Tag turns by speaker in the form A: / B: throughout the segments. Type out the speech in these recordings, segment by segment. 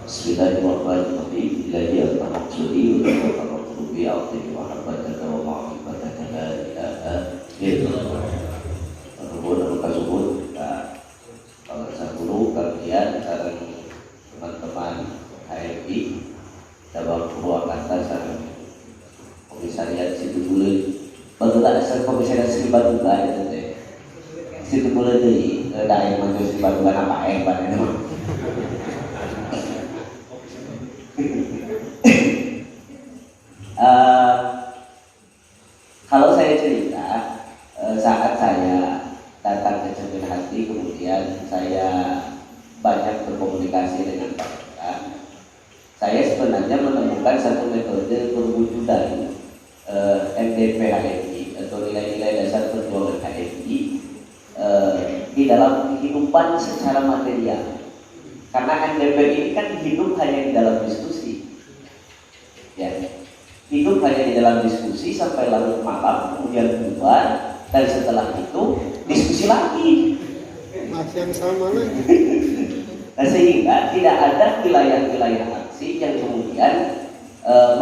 A: Bismillahirrahmanirrahim. Ilahi al-Maksudi wa al-Maksudi al-Tini wa habbataka wa ma'akibataka la ilaha illallah. Terhubung kasubun. Kalau saya guru kalian teman-teman HMI dalam Purwakarta sareng komisariat situ dulu. Bagaimana asal komisariat situ Batuga itu teh. Situ dulu deui daerah maju situ Batuga apa panenna. Kalau saya cerita saat saya datang ke Cermin Hati, kemudian saya banyak berkomunikasi dengan Pak Lurah, saya sebenarnya menemukan satu metode perwujudan MDP HMI atau nilai-nilai dasar perjuangan HMI di dalam kehidupan secara material. Karena MDP ini kan hidup hanya di dalam diskusi, ya, hidup hanya di dalam diskusi sampai larut malam, kemudian bubar, dan setelah itu diskusi lagi.
B: Masih yang sama lagi.
A: Nah, sehingga tidak ada wilayah-wilayah aksi yang kemudian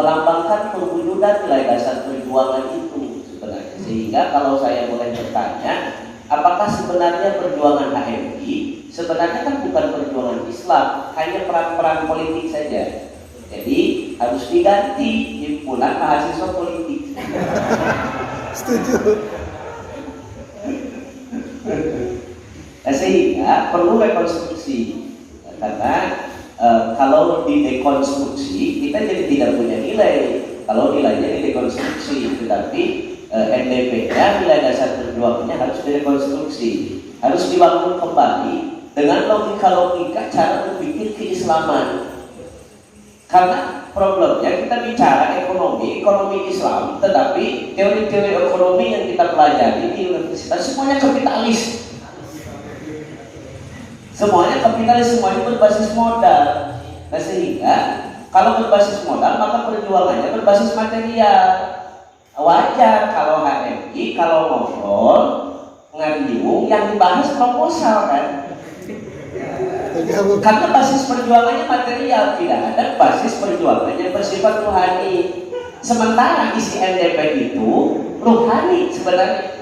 A: melambangkan perwujudan nilai dasar perjuangan itu sebenarnya. Sehingga kalau saya boleh bertanya, apakah sebenarnya perjuangan HMI sebenarnya kan bukan perjuangan Islam, hanya peran-peran politik saja. Jadi harus diganti himpunan mahasiswa politik.
B: Setuju.
A: Nah, sehingga perlu rekonstruksi, karena kalau didekonstruksi kita jadi tidak punya nilai. Kalau nilainya didekonstruksi, tetapi NDP-nya nilai dasar perjuangannya harus direkonstruksi, harus dibangun kembali dengan logika-logika cara berpikir keislaman. Karena problemnya kita bicara ekonomi Islam, tetapi teori-teori ekonomi yang kita pelajari di universitas semuanya kapitalis. Semuanya berbasis modal. Nah, sehingga kalau berbasis modal maka perjuangannya berbasis material. Wajar kalau HMI kalau ngobrol ngariung yang dibahas proposal kan. Karena basis perjuangannya material, tidak ada basis perjuangannya bersifat rohani. Sementara isi NDP itu rohani sebenarnya.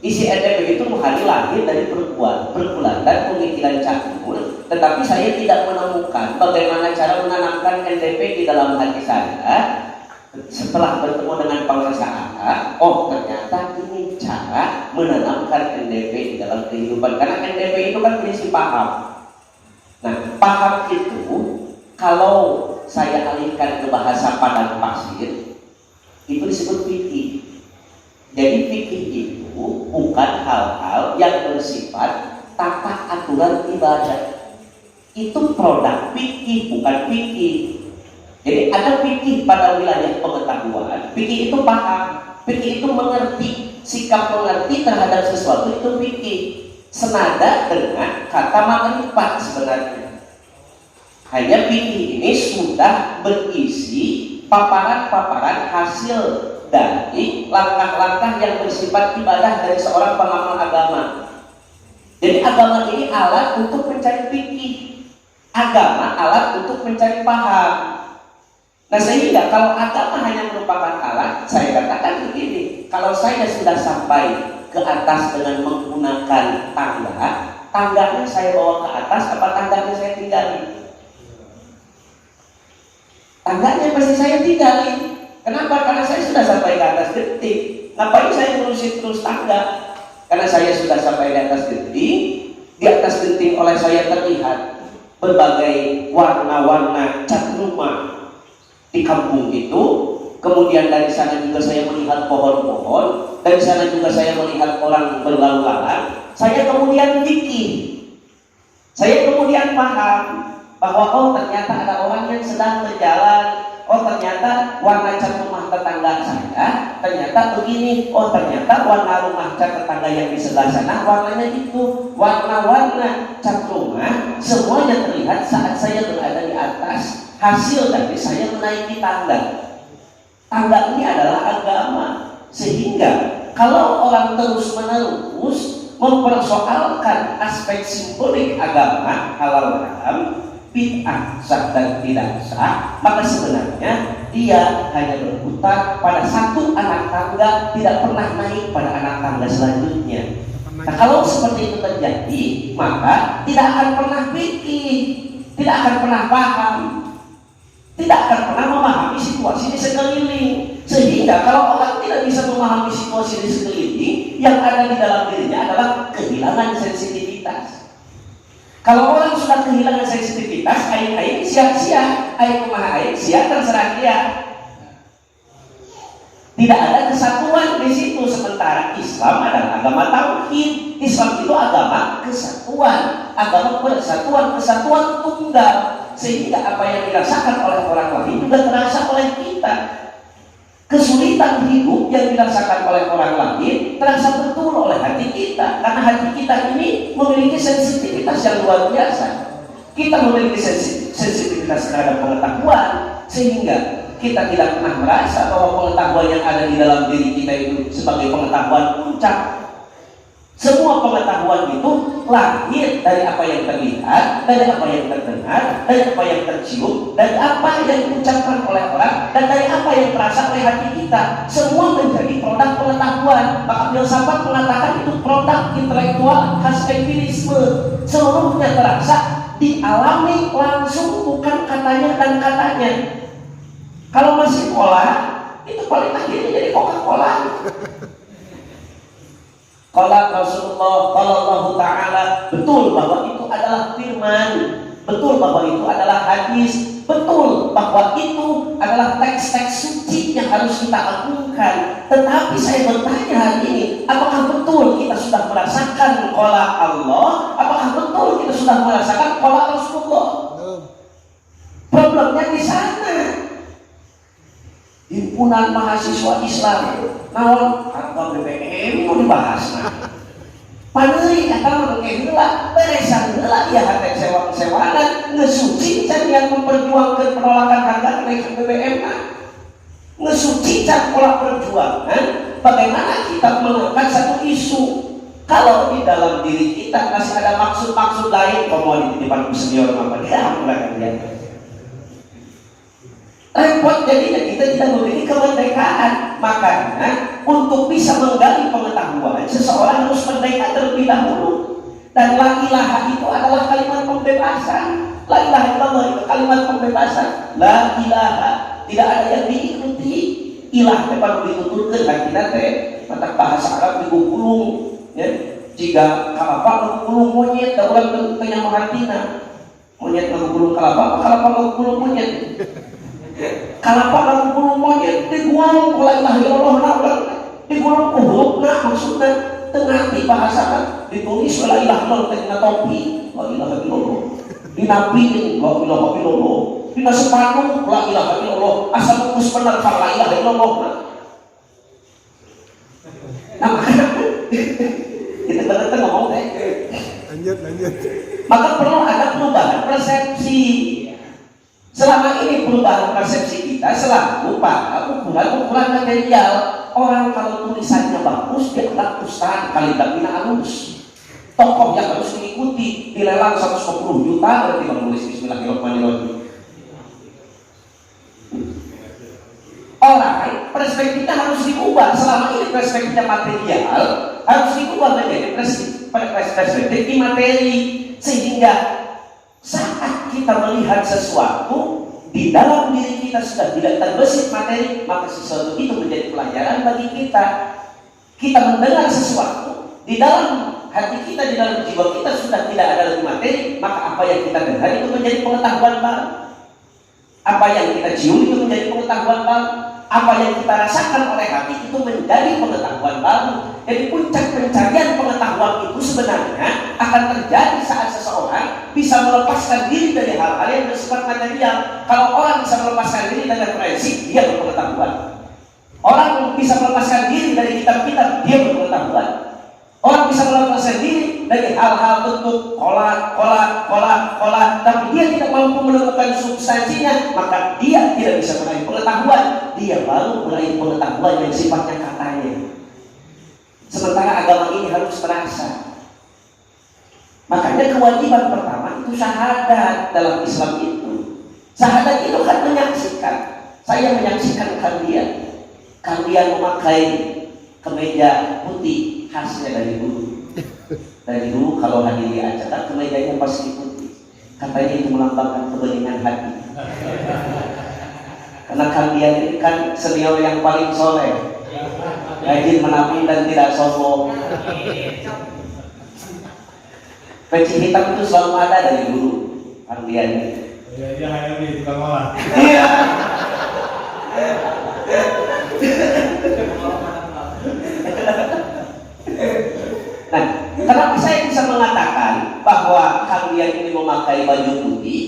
A: Isi NDP itu rohani lahir dari pergulatan pemikiran Caknur, tetapi saya tidak menemukan bagaimana cara menanamkan NDP di dalam hati saya. Setelah bertemu dengan Penguasa AA, oh ternyata ini cara menanamkan NDP di dalam kehidupan. Karena NDP itu kan berisi paham. Nah, paham itu kalau saya alihkan ke bahasa padang pasir, itu disebut fikih. Jadi fikih itu bukan hal-hal yang bersifat tata aturan ibadah. Itu produk fikih, bukan fikih. Jadi ada fikih pada wilayah pengetahuan. Fikih itu paham, fikih itu mengerti, sikap mengerti terhadap sesuatu itu fikih. Senada dengan kata makrifat sebenarnya. Hanya fikih ini sudah berisi paparan-paparan hasil dari langkah-langkah yang bersifat ibadah dari seorang pengamal agama. Jadi agama ini alat untuk mencari fikih, agama alat untuk mencari paham. Nah, sehingga kalau agama hanya merupakan alat, saya katakan begini, kalau saya sudah sampai ke atas dengan menggunakan tangga, tangganya saya bawa ke atas, apa tangganya saya tinggalin? Tangganya pasti saya tinggalin. Kenapa? Karena saya sudah sampai ke atas genting. Ngapain saya ngurusin terus tangga? Karena saya sudah sampai di atas genting. Di atas genting oleh saya terlihat berbagai warna-warna cat rumah di kampung itu. Kemudian dari sana juga saya melihat pohon-pohon, dari sana juga saya melihat orang berlalu lalang. Saya kemudian fikih, saya kemudian paham bahwa oh ternyata ada orang yang sedang berjalan. Oh ternyata warna cat rumah tetangga saya ternyata begini. Oh ternyata warna rumah cat tetangga yang di sebelah sana warnanya itu. Warna-warna cat rumah semuanya terlihat saat saya berada di atas. Hasil dari saya menaiki tangga. Tangga ini adalah agama. Sehingga kalau orang terus-menerus mempersoalkan aspek simbolik agama halal haram, bid'ah sah dan tidak sah, maka sebenarnya dia hanya berputar pada satu anak tangga, tidak pernah naik pada anak tangga selanjutnya. Nah, kalau seperti itu terjadi, maka tidak akan pernah fikih, tidak akan pernah paham, tidak akan pernah memahami situasi di sekeliling. Sehingga kalau orang tidak bisa memahami situasi di sekeliling, yang ada di dalam dirinya adalah kehilangan sensitivitas. Kalau orang sudah kehilangan sensitivitas, aing sia-sia, aing kumaha aing sia terserah dia. Tidak ada kesatuan di situ. Sementara Islam adalah agama tauhid. Islam itu agama kesatuan, agama persatuan, kesatuan tunggal. Sehingga apa yang dirasakan oleh orang lain juga terasa oleh kita. Kesulitan hidup yang dirasakan oleh orang lain terasa betul oleh hati kita, karena hati kita ini memiliki sensitivitas yang luar biasa. Kita memiliki sensitivitas terhadap pengetahuan, sehingga kita tidak pernah merasa bahwa pengetahuan yang ada di dalam diri kita itu sebagai pengetahuan puncak. Semua pengetahuan itu lahir dari apa yang terlihat, dari apa yang terdengar, dari apa yang tercium, dari apa yang diucapkan oleh orang, dan dari apa yang terasa oleh hati kita. Semua menjadi produk pengetahuan. Maka filsafat mengatakan itu produk intelektual khas empirisme. Seluruhnya terasa dialami langsung, bukan katanya dan katanya. Kalau masih cola, itu paling akhirnya jadi Coca-Cola. Qala Rasulullah sallallahu ta'ala, betul bahwa itu adalah firman, betul bahwa itu adalah hadis, betul bahwa itu adalah teks-teks suci yang harus kita agungkan. Tetapi saya bertanya hari ini, apakah betul kita sudah merasakan qala Allah? Apakah betul kita sudah merasakan qala Rasulullah? Problemnya di sana. Himpunan mahasiswa Islam naon harga BBM mau dibahas nah. Paneuri eta mengke heula beresan heula ieu hate sewa-sewanan ngesuci can yang memperjuangkan penolakan harga kenaikan BBM nah. Ngesuci can pola perjuangan bagaimana kita mengangkat satu isu. Kalau di dalam diri kita masih ada maksud-maksud lain, komoditi di depan senior apa dia mulai dia. Repot jadinya kita tidak memiliki kemerdekaan. Makanya untuk bisa menggali pengetahuan, seseorang harus merdeka terlebih dahulu. Dan la ilaha itu adalah kalimat pembebasan. La ilaha illallah itu kalimat pembebasan. La ilaha, tidak ada yang diikuti. Ilah tepat dituturkan hati teh. Mata bahasa Arab digugulung, ya. Jika kalapa ngugulung monyet, da urang teu nyaho hartina. Monyet ngugulung kalapa ngugulung monyet. Kalapa lalu bulu monyet digulung oleh la ilaha illallah, digulung huruf maksudnya tengah bahasa ditulis la ilaha illallah tengah topi la ilaha illallah, dinapiin la ilaha illallah, dina sepatu la ilaha illallah, asal bungkus bener la ilaha illallah. Nah makanya kita ternyata ngomong deh. Lanjut. Maka perlu ada perubahan persepsi. Selama ini perubahan persepsi kita selalu pada ukuran material. Orang kalau tulisannya bagus, dia adalah ustaz kaligrafinya halus. Tokoh yang harus diikuti, dilelang 110 juta berarti menulis Bismillahirrahmanirrahim. Orang perspektifnya harus diubah. Selama ini perspektifnya material harus diubah menjadi perspektif imateri, sehingga saat kita melihat sesuatu di dalam diri kita sudah tidak terbesit materi, maka sesuatu itu menjadi pelajaran bagi kita. Kita mendengar sesuatu di dalam hati kita, di dalam jiwa kita sudah tidak ada lagi materi, maka apa yang kita dengar itu menjadi pengetahuan baru. Apa yang kita cium itu menjadi pengetahuan baru. Apa yang kita rasakan oleh hati itu menjadi pengetahuan baru. Jadi puncak pencarian pengetahuan itu sebenarnya akan terjadi saat seseorang bisa melepaskan diri dari hal-hal yang bersifat material. Kalau orang bisa melepaskan diri dari prinsip, dia berpengetahuan. Orang bisa melepaskan diri dari kitab-kitab, dia berpengetahuan. Orang bisa melepaskan diri dari hal-hal bentuk kola, tapi dia tidak mampu menemukan substansinya, maka dia tidak bisa meraih pengetahuan. Dia baru meraih pengetahuan yang sifatnya katanya. Sementara agama ini harus terasa. Makanya kewajiban pertama pertama itu syahadat dalam Islam itu. Syahadat itu kan menyaksikan. Saya menyaksikan kalian memakai kemeja putih khasnya dari dulu. Dari dulu kalau hadiri acara kemejanya pasti putih. Katanya itu melambangkan kebeningan hati. Karena kalian ini kan senior yang paling soleh, rajin menapi dan tidak sombong. Peci hitam itu selalu ada dari dulu kalian ini.
C: Dia hanya di tukang olah.
A: Iya. Nah, kenapa saya bisa mengatakan bahwa kalian ini memakai baju putih?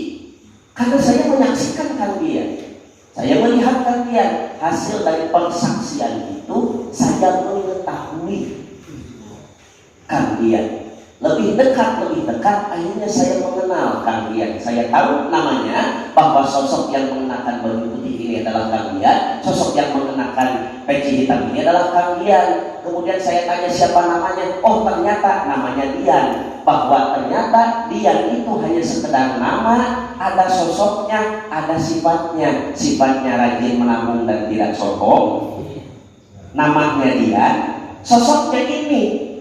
A: Karena saya menyaksikan kalian. Saya melihat kalian. Hasil dari persaksian itu saya mengetahui kalian. Lebih dekat, akhirnya saya mengenal kalian. Saya tahu namanya, bahwa sosok yang mengenakan baju putih ini adalah kalian, sosok yang mengenakan peci hitam ini adalah kalian. Kemudian saya tanya siapa namanya, oh ternyata namanya Dian. Bahwa ternyata Dian itu hanya sekedar nama, ada sosoknya, ada sifatnya. Sifatnya rajin menabung dan tidak sombong. Namanya Dian, sosoknya ini.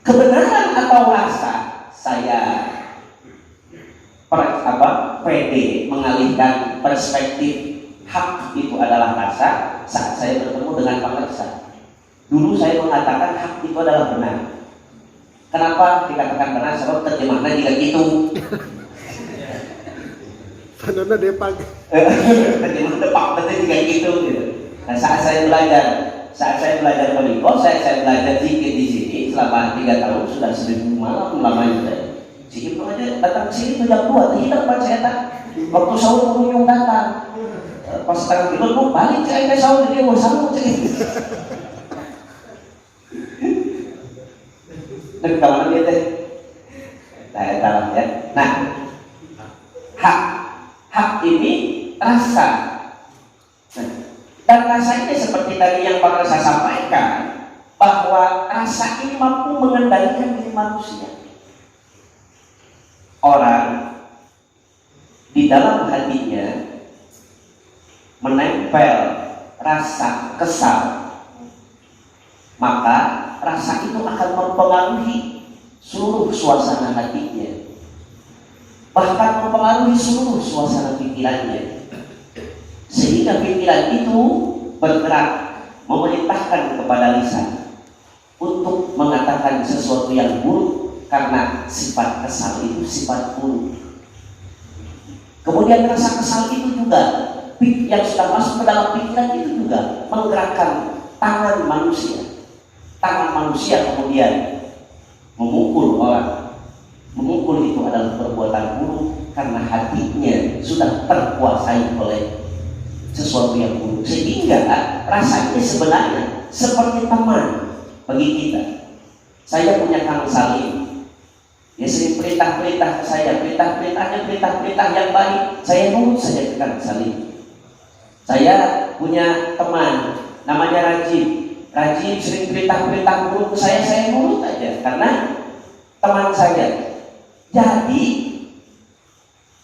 A: Kebenaran atau rasa, saya pede mengalihkan perspektif hak itu adalah rasa saat saya bertemu dengan Pak Reksa. Dulu saya mengatakan hak itu adalah benar. Kenapa dikatakan benar? Sebab terjemahannya juga gitu.
B: Padahal depak.
A: Terjemahan depak betul juga gitu. Nah, saat saya belajar Kominfo, saya belajar zikir di sini selama 3 tahun, sudah 1000 malam lamanya saya. Zikir aja datang ke sini jam 2, tidak Pak saya tak. Waktu sahur pengunjung datang, pas setengah tidur mau balik ke sahur dia mau sahur cek. Dan kawan dia teh, saya tahu ya. Nah, hak ini rasa. Dan rasa ini seperti tadi yang Pak Rasa sampaikan, bahwa rasa ini mampu mengendalikan diri manusia. Orang di dalam hatinya menempel rasa kesal, maka rasa itu akan mempengaruhi seluruh suasana hatinya, bahkan mempengaruhi seluruh suasana pikirannya. Sehingga pikiran itu bergerak memerintahkan kepada lisan untuk mengatakan sesuatu yang buruk, karena sifat kesal itu sifat buruk. Kemudian rasa kesal itu juga yang sudah masuk ke dalam pikiran itu juga menggerakkan tangan manusia. Tangan manusia kemudian memukul orang. Memukul itu adalah perbuatan buruk karena hatinya sudah terkuasai oleh sesuatu yang buruk, sehingga rasanya sebenarnya seperti teman bagi kita. Saya punya Kang Salim, dia sering perintah-perintah ke saya, perintah-perintahnya perintah-perintah yang baik, saya nurut saja ke Kang Salim. Saya punya teman namanya Rajib sering perintah-perintah buruk ke saya nurut aja karena teman saya. Jadi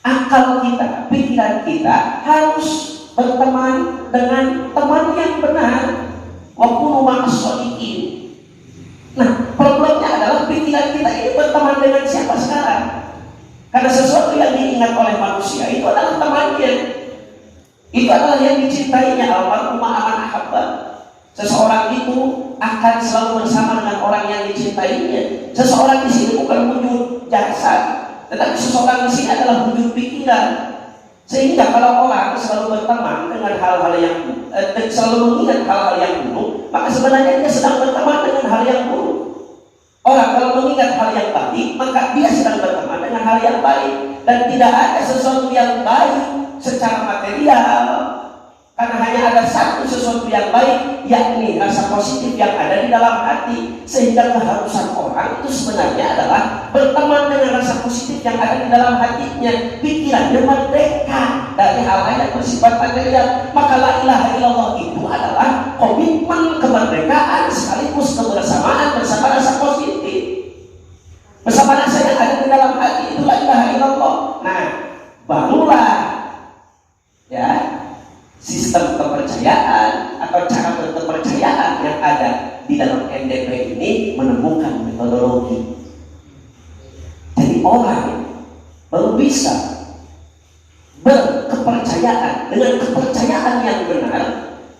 A: akal kita, pikiran kita harus berteman dengan teman yang benar, waktu ma'as-shodiqin. Nah, problemnya adalah pikiran kita ini berteman dengan siapa sekarang? Karena sesuatu yang diingat oleh manusia itu adalah temannya, itu adalah yang dicintainya. Almarhumah aman ahabba. Seseorang itu akan selalu bersama dengan orang yang dicintainya. Seseorang di sini bukan wujud jasad, tetapi seseorang di sini adalah wujud pikiran. Sehingga kalau orang selalu berteman dengan hal-hal yang selalu mengingat hal-hal yang buruk, maka sebenarnya dia sedang berteman dengan hal yang buruk. Orang kalau mengingat hal yang baik, maka dia sedang berteman dengan hal yang baik. Dan tidak ada sesuatu yang baik secara material, karena hanya ada satu sesuatu yang baik, yakni rasa positif yang ada di dalam hati. Sehingga keharusan orang itu sebenarnya adalah berteman dengan rasa positif yang ada di dalam hatinya. Pikirannya merdeka dari hal-hal yang bersifat material. Maka la ilaha illallah itu adalah komitmen kemerdekaan sekaligus kebersamaan bersama rasa positif, bersama rasa yang ada di dalam hati. Itu metodologi. Jadi orang baru bisa berkepercayaan dengan kepercayaan yang benar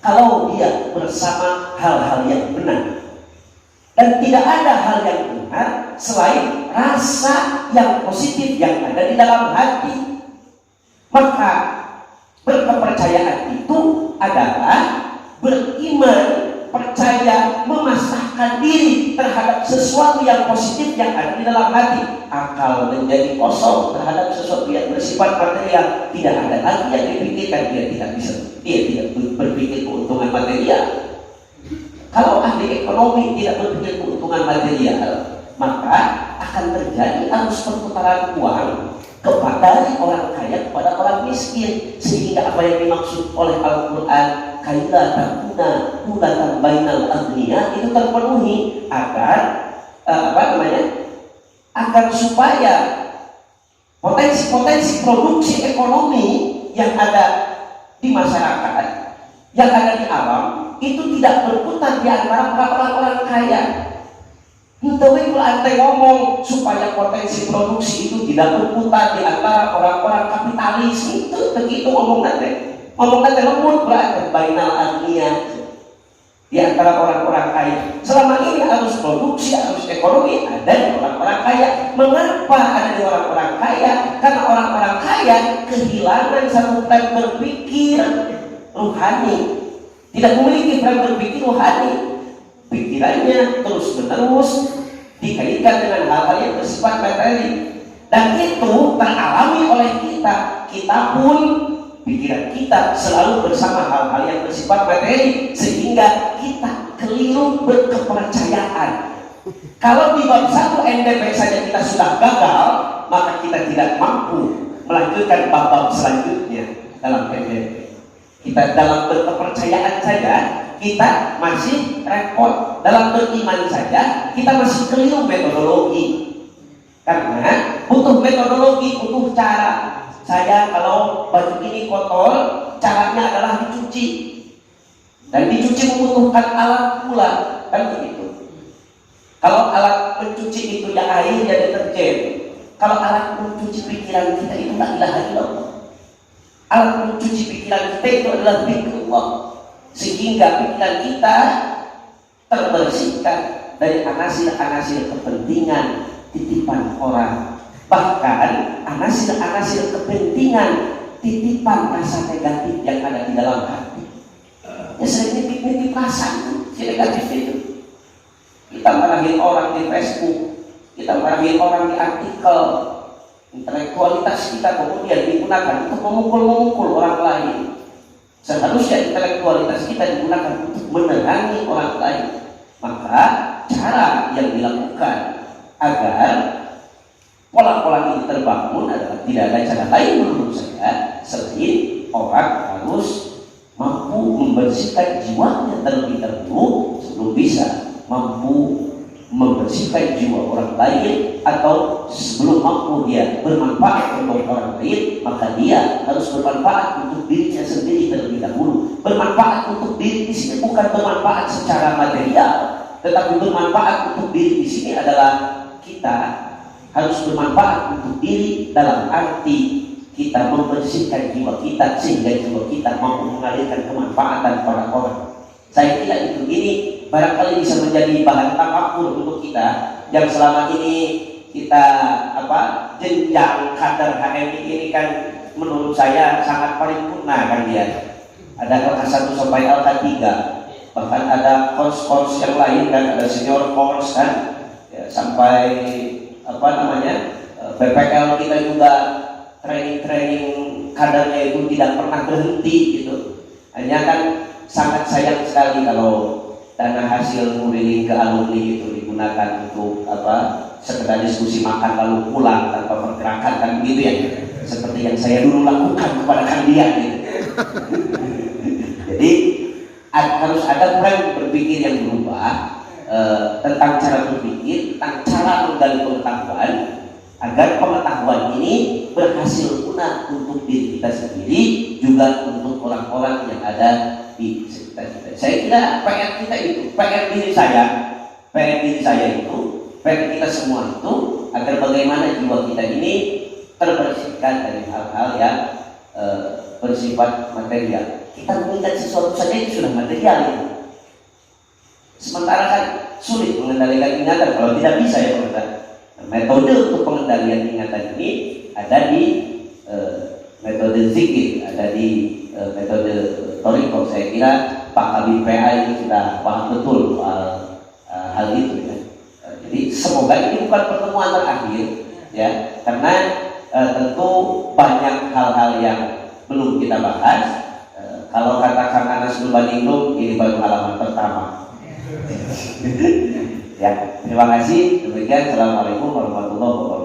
A: kalau dia bersama hal-hal yang benar. Dan tidak ada hal yang benar selain rasa yang positif yang ada di dalam hati. Maka berkepercayaan itu adalah beriman, percaya, memasrahkan diri terhadap sesuatu yang positif yang ada di dalam hati. Akal menjadi kosong terhadap sesuatu yang bersifat material, tidak ada lagi yang dipikirkan. Dia tidak berpikir keuntungan material. Kalau ahli ekonomi tidak berpikir keuntungan material, maka akan terjadi arus perputaran uang dari orang kaya kepada orang miskin, sehingga apa yang dimaksud oleh Al-Quran kaila takuna ulatan bainal agniya itu terpenuhi agar agar supaya potensi-potensi produksi ekonomi yang ada di masyarakat, yang ada di alam itu tidak berputar di antara orang-orang kaya. Itu antai ngomong supaya potensi produksi itu tidak berputar di antara orang-orang kapitalis. Itu begitu ngomong nanti lembut berada bainal agniya, di antara orang-orang kaya. Selama ini arus produksi, arus ekonomi ada di orang-orang kaya. Mengapa ada di orang-orang kaya? Karena orang-orang kaya kehilangan satu frame berpikir rohani, tidak memiliki frame berpikir rohani. Pikirannya terus menerus dikaitkan dengan hal-hal yang bersifat materi, dan itu teralami oleh kita. Kita pun pikiran kita selalu bersama hal-hal yang bersifat materi, sehingga kita keliru berkepercayaan. Kalau di bab 1 NDP saja kita sudah gagal, maka kita tidak mampu melanjutkan bab-bab selanjutnya dalam NDP. Kita dalam berkepercayaan saja kita masih repot, dalam beriman saja kita masih keliru metodologi. Karena butuh metodologi, butuh cara. Saya kalau baju ini kotor, caranya adalah dicuci, dan dicuci membutuhkan alat pula, kan begitu. Kalau alat mencuci itu ya air, ya deterjen. Kalau alat mencuci pikiran kita itu la ilaha illallah. Alat mencuci pikiran kita itu adalah zikrullah, sehingga pikiran kita terbersihkan dari anasir-anasir kepentingan titipan orang. Bahkan anasir-anasir kepentingan titipan rasa negatif yang ada di dalam hati. Ya sering nitip-nitip rasa si negatif itu. Kita marahin orang di Facebook, kita marahin orang di artikel. Intelektualitas kita kemudian digunakan untuk memukul-memukul orang lain. Seharusnya intelektualitas kita digunakan untuk menerangi orang lain. Maka cara yang dilakukan agar pola-pola ini terbangun adalah tidak ada cara lain menurut saya selain orang harus mampu membersihkan jiwanya terlebih dahulu sebelum bisa mampu membersihkan jiwa orang lain, atau sebelum mampu dia bermanfaat untuk orang lain, maka dia harus bermanfaat untuk dirinya sendiri terlebih dahulu. Bermanfaat untuk diri di sini bukan bermanfaat secara material, tetapi bermanfaat untuk diri di sini adalah kita harus bermanfaat untuk diri dalam arti kita membersihkan jiwa kita sehingga jiwa kita mampu mengalirkan kemanfaatan pada orang. Saya kira itu ini barangkali bisa menjadi bahan tafakkur untuk kita yang selama ini kita jenjang kader HMI ini kan menurut saya sangat paripurna kan dia. Ada LK1 sampai LK3, bahkan ada course yang lain kan, ada senior course kan ya, sampai BPL kita juga training kadernya itu tidak pernah berhenti gitu. Hanya kan sangat sayang sekali kalau dana hasil modeling ke alumni itu digunakan untuk sekedar diskusi makan lalu pulang tanpa pergerakan kan begitu ya, seperti yang saya dulu lakukan kepada kalian gitu. Jadi harus ada frame berpikir yang berubah tentang cara berpikir, tentang cara menggali pengetahuan, agar pengetahuan ini berhasil guna untuk diri kita sendiri, juga untuk orang-orang yang ada di sekitar kita. Saya kira PR kita itu, PR diri saya itu PR kita semua itu agar bagaimana jiwa kita ini terbersihkan dari hal-hal yang bersifat material. Kita mengingat sesuatu saja itu sudah material itu. Sementara kan sulit mengendalikan ingatan kalau tidak bisa ya pemirsa. Metode untuk pengendalian ingatan ini ada di metode zikir, ada di metode Toriko. Saya kira Pak Kabid PA itu sudah paham betul hal itu ya. Jadi semoga ini bukan pertemuan terakhir ya, karena tentu banyak hal-hal yang belum kita bahas. Kalau kata Kang Anas Nurbaningrum, ini baru halaman pertama. Ya, terima kasih. Demikian, assalamualaikum warahmatullahi wabarakatuh.